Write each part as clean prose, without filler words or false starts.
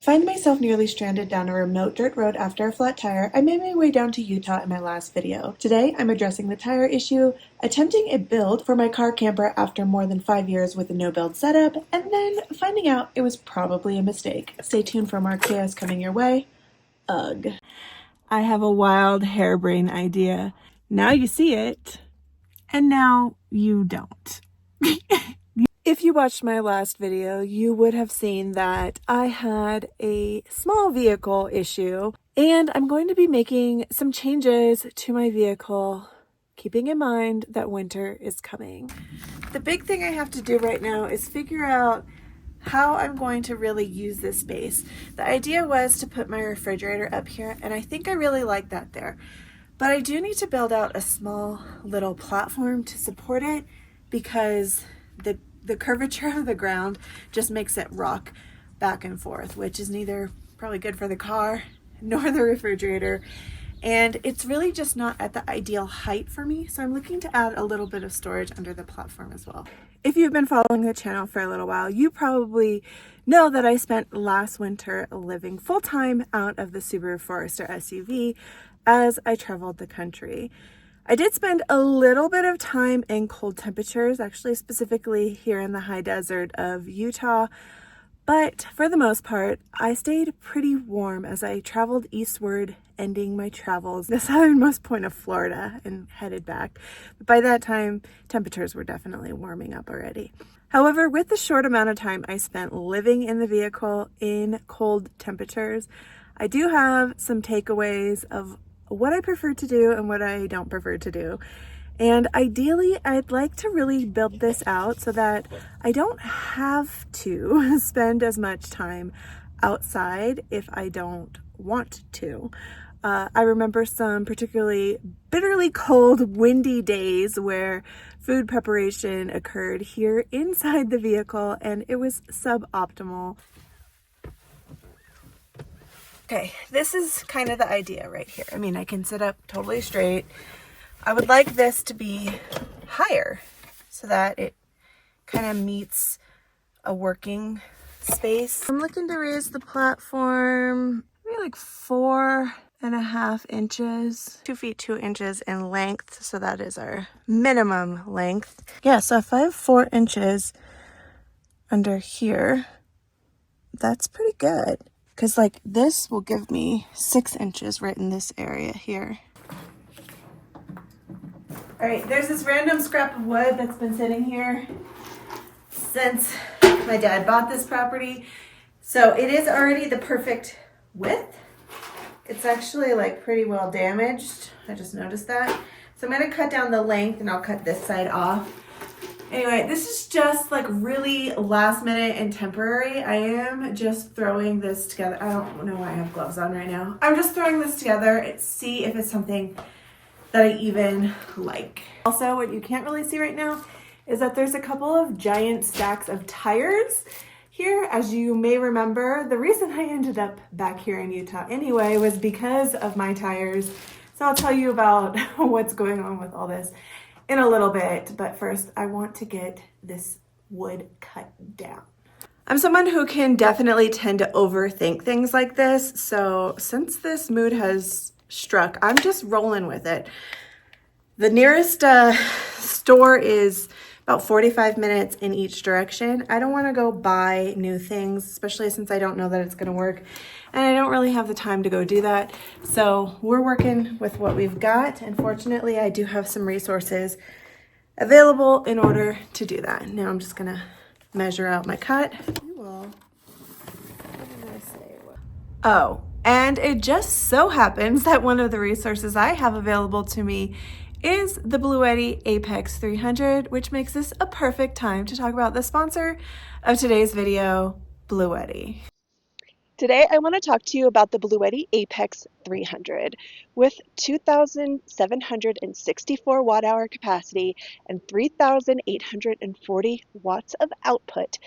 Find myself nearly stranded down a remote dirt road after a flat tire. I made my way down to Utah in my last video. Today, I'm addressing the tire issue, attempting a build for my car camper after more than 5 years with a no-build setup, and then finding out it was probably a mistake. Stay tuned for more chaos coming your way. Ugh. I have a wild, harebrained idea. Now you see it, and now you don't. If you watched my last video, you would have seen that I had a small vehicle issue, and I'm going to be making some changes to my vehicle, keeping in mind that winter is coming. The big thing I have to do right now is figure out how I'm going to really use this space. The idea was to put my refrigerator up here, and I think I really like that there. But I do need to build out a small little platform to support it because the curvature of the ground just makes it rock back and forth, which is neither probably good for the car nor the refrigerator. And it's really just not at the ideal height for me. So I'm looking to add a little bit of storage under the platform as well. If you've been following the channel for a little while, you probably know that I spent last winter living full-time out of the Subaru Forester SUV as I traveled the country. I did spend a little bit of time in cold temperatures, actually specifically here in the high desert of Utah, but for the most part, I stayed pretty warm as I traveled eastward, ending my travels the southernmost point of Florida and headed back. But by that time, temperatures were definitely warming up already. However, with the short amount of time I spent living in the vehicle in cold temperatures, I do have some takeaways of what I prefer to do and what I don't prefer to do. And ideally, I'd like to really build this out so that I don't have to spend as much time outside if I don't want to. I remember some particularly bitterly cold, windy days where food preparation occurred here inside the vehicle, and it was suboptimal. Okay, this is kind of the idea right here. I mean, I can sit up totally straight. I would like this to be higher so that it kind of meets a working space. I'm looking to raise the platform maybe like 4.5 inches, 2 feet 2 inches in length. So that is our minimum length. Yeah, so if I have 4 inches under here, that's pretty good. Because like this will give me 6 inches right in this area here. All right, there's this random scrap of wood that's been sitting here since my dad bought this property. So it is already the perfect width. It's actually like pretty well damaged. I just noticed that. So I'm gonna cut down the length and I'll cut this side off. Anyway, this is just like really last minute and temporary. I am just throwing this together. I don't know why I have gloves on right now. I'm just throwing this together, see if it's something that I even like. Also, what you can't really see right now is that there's a couple of giant stacks of tires here. As you may remember, the reason I ended up back here in Utah anyway was because of my tires. So I'll tell you about what's going on with all this in a little bit, but first I want to get this wood cut down. I'm someone who can definitely tend to overthink things like this, so since this mood has struck, I'm just rolling with it. The nearest store is about 45 minutes in each direction. I don't want to go buy new things, especially since I don't know that it's going to work, and I don't really have the time to go do that. So we're working with what we've got, and fortunately I do have some resources available in order to do that. Now I'm just going to measure out my cut. Oh, and it just so happens that one of the resources I have available to me is the Bluetti Apex 300, which makes this a perfect time to talk about the sponsor of today's video, Bluetti. Today, I want to talk to you about the Bluetti Apex 300. With 2,764 watt-hour capacity and 3,840 watts of output,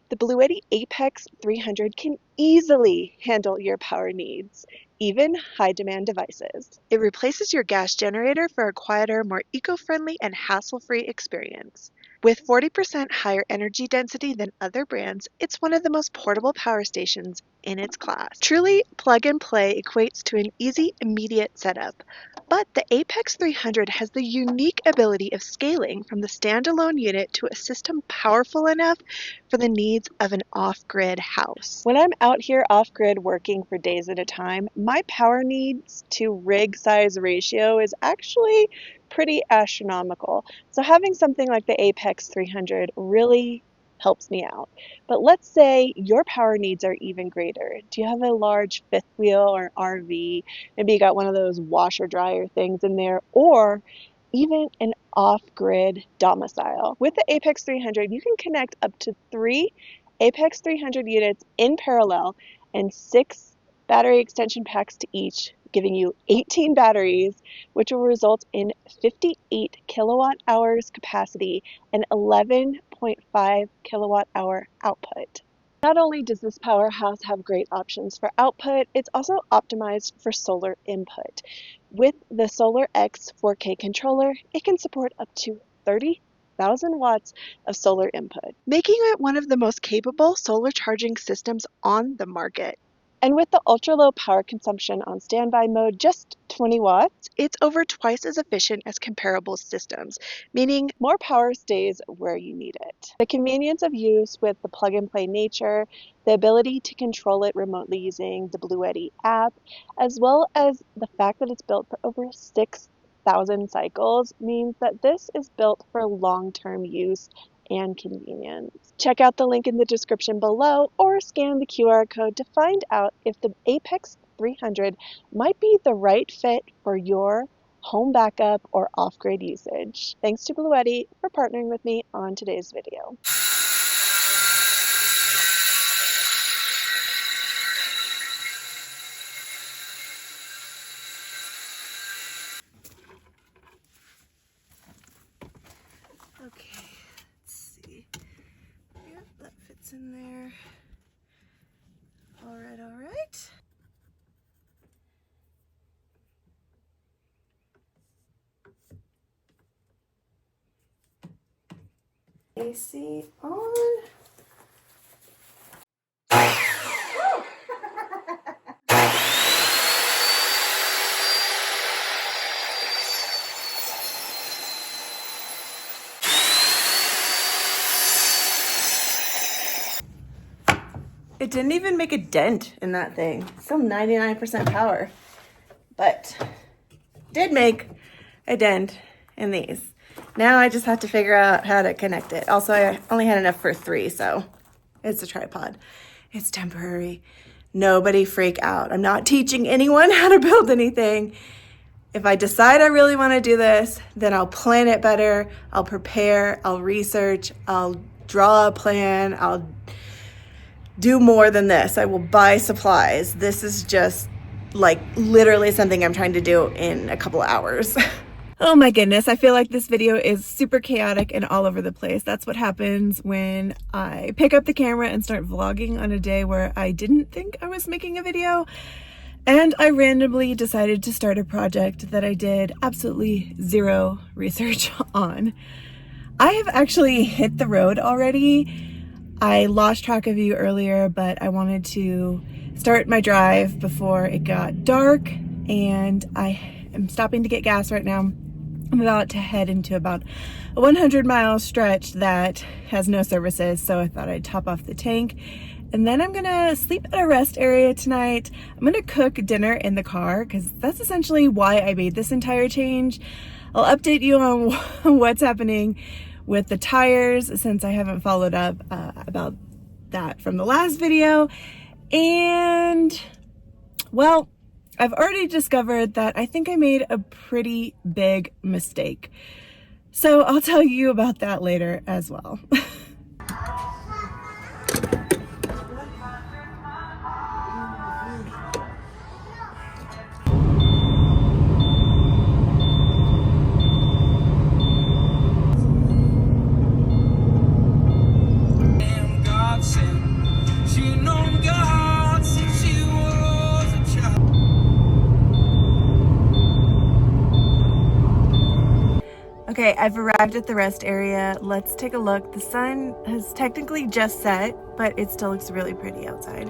the Bluetti Apex 300 can easily handle your power needs, even high-demand devices. It replaces your gas generator for a quieter, more eco-friendly, and hassle-free experience. With 40% higher energy density than other brands, it's one of the most portable power stations in its class. Truly, plug and play equates to an easy, immediate setup. But the Apex 300 has the unique ability of scaling from the standalone unit to a system powerful enough for the needs of an off-grid house. When I'm out here off-grid working for days at a time, my power needs to rig size ratio is actually pretty astronomical. So having something like the Apex 300 really helps me out. But let's say your power needs are even greater. Do you have a large fifth wheel or RV? Maybe you got one of those washer dryer things in there, or even an off-grid domicile. With the Apex 300, you can connect up to 3 Apex 300 units in parallel and 6 battery extension packs to each, giving you 18 batteries, which will result in 58 kilowatt hours capacity and 11.5 kilowatt hour output. Not only does this powerhouse have great options for output, it's also optimized for solar input. With the Solar X 4K controller, it can support up to 30,000 watts of solar input, making it one of the most capable solar charging systems on the market. And with the ultra-low power consumption on standby mode, just 20 watts, it's over twice as efficient as comparable systems, meaning more power stays where you need it. The convenience of use with the plug-and-play nature, the ability to control it remotely using the Bluetti app, as well as the fact that it's built for over 6,000 cycles, means that this is built for long-term use and convenience. Check out the link in the description below or scan the QR code to find out if the Apex 300 might be the right fit for your home backup or off-grid usage. Thanks to Bluetti for partnering with me on today's video. Okay, let's see. Yep, that fits in there. All right, all right. AC on. It didn't even make a dent in that thing. Still 99% power, but did make a dent in these. Now I just have to figure out how to connect it. Also, I only had enough for 3, so it's a tripod. It's temporary. Nobody freak out. I'm not teaching anyone how to build anything. If I decide I really want to do this, then I'll plan it better. I'll prepare, I'll research, I'll draw a plan, I'll do more than this. I will buy supplies. This is just like literally something I'm trying to do in a couple of hours. Oh my goodness, I feel like this video is super chaotic and all over the place. That's what happens when I pick up the camera and start vlogging on a day where I didn't think I was making a video. And I randomly decided to start a project that I did absolutely zero research on. I have actually hit the road already. I lost track of you earlier, but I wanted to start my drive before it got dark, and I am stopping to get gas right now. I'm about to head into about a 100-mile stretch that has no services, so I thought I'd top off the tank. And then I'm gonna sleep at a rest area tonight. I'm gonna cook dinner in the car because that's essentially why I made this entire change. I'll update you on what's happening with the tires since I haven't followed up about that from the last video. And well, I've already discovered that I think I made a pretty big mistake. So I'll tell you about that later as well. Okay, I've arrived at the rest area. Let's take a look. The sun has technically just set, but it still looks really pretty outside.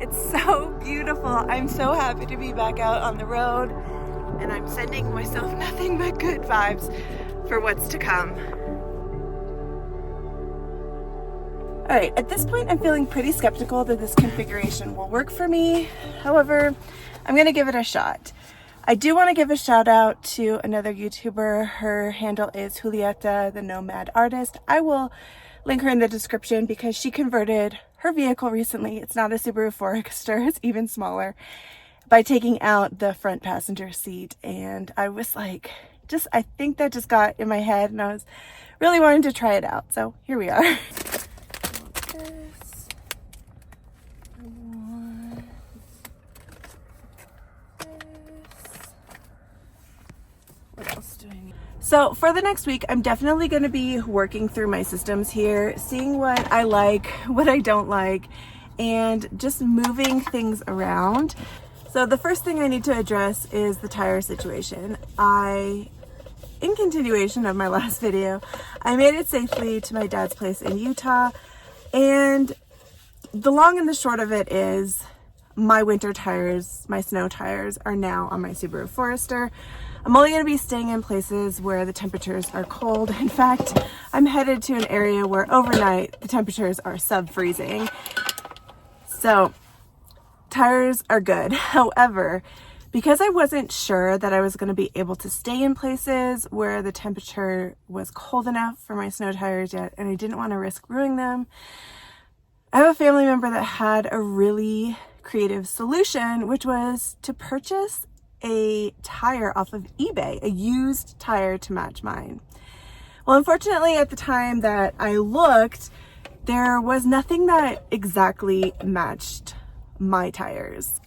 It's so beautiful. I'm so happy to be back out on the road, and I'm sending myself nothing but good vibes for what's to come. All right, at this point I'm feeling pretty skeptical that this configuration will work for me. However, I'm gonna give it a shot. I do want to give a shout out to another YouTuber. Her handle is Julieta, the Nomad Artist. I will link her in the description because she converted her vehicle recently. It's not a Subaru Forester, it's even smaller, by taking out the front passenger seat. And I was like, I think that just got in my head, and I was really wanting to try it out. So here we are. What else do I need? So for the next week, I'm definitely going to be working through my systems here, seeing what I like, what I don't like, and just moving things around. So the first thing I need to address is the tire situation. In continuation of my last video, I made it safely to my dad's place in Utah, and the long and the short of it is my winter tires, my snow tires, are now on my Subaru Forester. I'm only going to be staying in places where the temperatures are cold. In fact, I'm headed to an area where overnight the temperatures are sub-freezing. So tires are good. However, because I wasn't sure that I was going to be able to stay in places where the temperature was cold enough for my snow tires yet, and I didn't want to risk ruining them, I have a family member that had a really creative solution, which was to purchase a tire off of eBay, a used tire to match mine. Well, unfortunately, at the time that I looked, there was nothing that exactly matched my tires.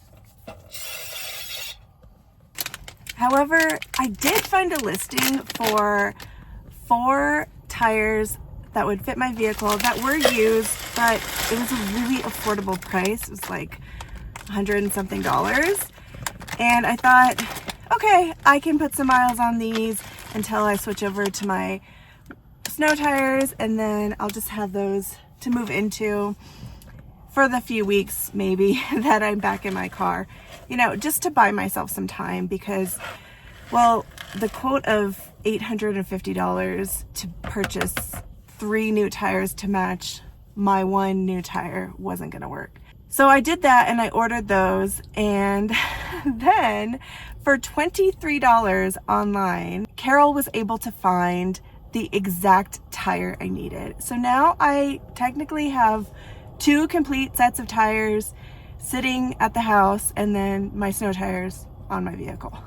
However, I did find a listing for 4 tires that would fit my vehicle that were used, but it was a really affordable price. It was like $100 and something. And I thought, okay, I can put some miles on these until I switch over to my snow tires, and then I'll just have those to move into for the few weeks maybe that I'm back in my car, you know, just to buy myself some time, because, well, the quote of $850 to purchase 3 new tires to match my 1 new tire wasn't gonna work. So I did that, and I ordered those, and then for $23 online, Carol was able to find the exact tire I needed. So now I technically have 2 complete sets of tires sitting at the house, and then my snow tires on my vehicle.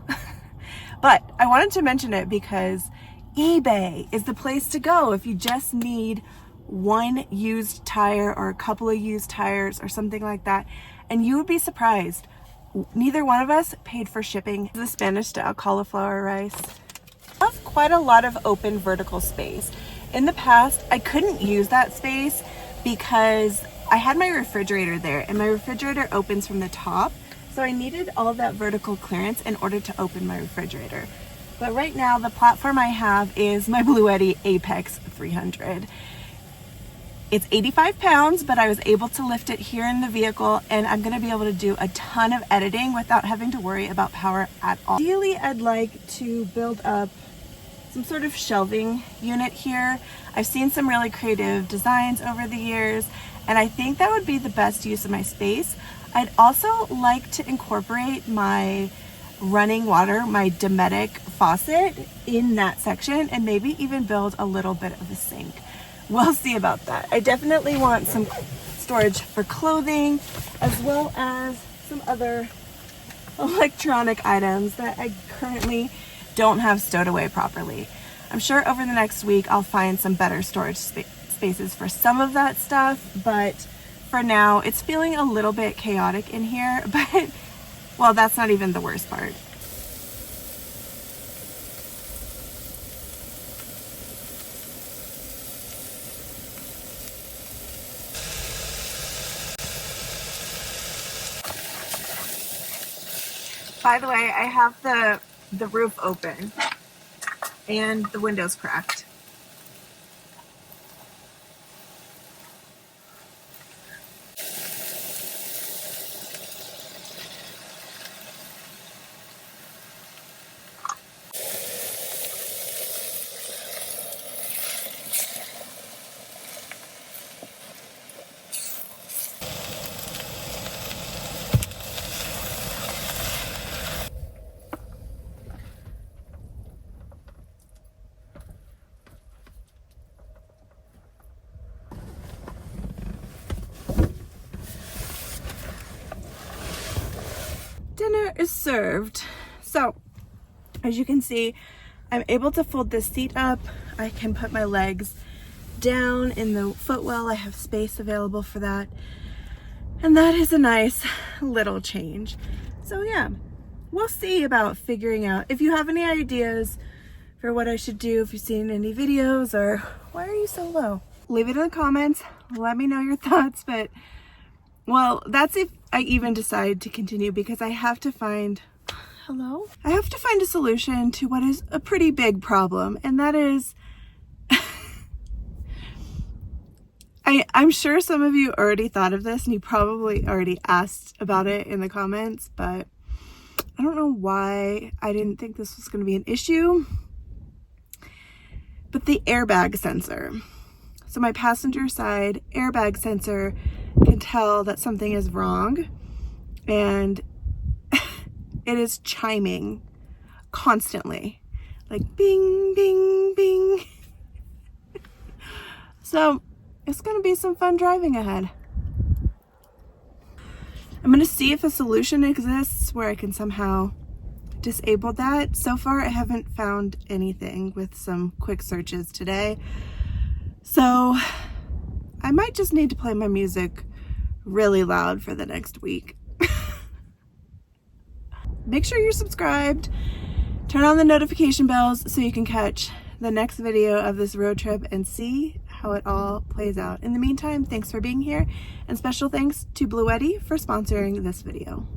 But I wanted to mention it because eBay is the place to go if you just need 1 used tire or a couple of used tires or something like that. And you would be surprised, neither one of us paid for shipping. The Spanish style cauliflower rice. I have quite a lot of open vertical space. In the past, I couldn't use that space because I had my refrigerator there, and my refrigerator opens from the top. So I needed all of that vertical clearance in order to open my refrigerator. But right now, the platform I have is my Bluetti Apex 300. It's 85 pounds, but I was able to lift it here in the vehicle, and I'm gonna be able to do a ton of editing without having to worry about power at all. Ideally, I'd like to build up some sort of shelving unit here. I've seen some really creative designs over the years, and I think that would be the best use of my space. I'd also like to incorporate my running water, my Dometic faucet, in that section, and maybe even build a little bit of a sink. We'll see about that. I definitely want some storage for clothing, as well as some other electronic items that I currently don't have stowed away properly. I'm sure over the next week I'll find some better storage spaces for some of that stuff, but for now it's feeling a little bit chaotic in here, but well, that's not even the worst part. By the way, I have the roof open and the windows cracked. dinner is served. So, as you can see, I'm able to fold this seat up. I can put my legs down in the footwell. I have space available for that. And that is a nice little change. So yeah, we'll see about figuring out. If you have any ideas for what I should do, if you've seen any videos, or why are you so low? Leave it in the comments. Let me know your thoughts. But, well, that's if I even decide to continue, because I have to find, I have to find a solution to what is a pretty big problem. And that is, I'm sure some of you already thought of this and you probably already asked about it in the comments, but I don't know why I didn't think this was going to be an issue. But the airbag sensor. So my passenger side airbag sensor can tell that something is wrong, and it is chiming constantly, like bing, bing, bing. So it's going to be some fun driving ahead. I'm going to see if a solution exists where I can somehow disable that. So far, I haven't found anything with some quick searches today. So I might just need to play my music really loud for the next week. Make sure you're subscribed. Turn on the notification bells so you can catch the next video of this road trip and see how it all plays out. In the meantime, thanks for being here, and special thanks to Bluetti for sponsoring this video.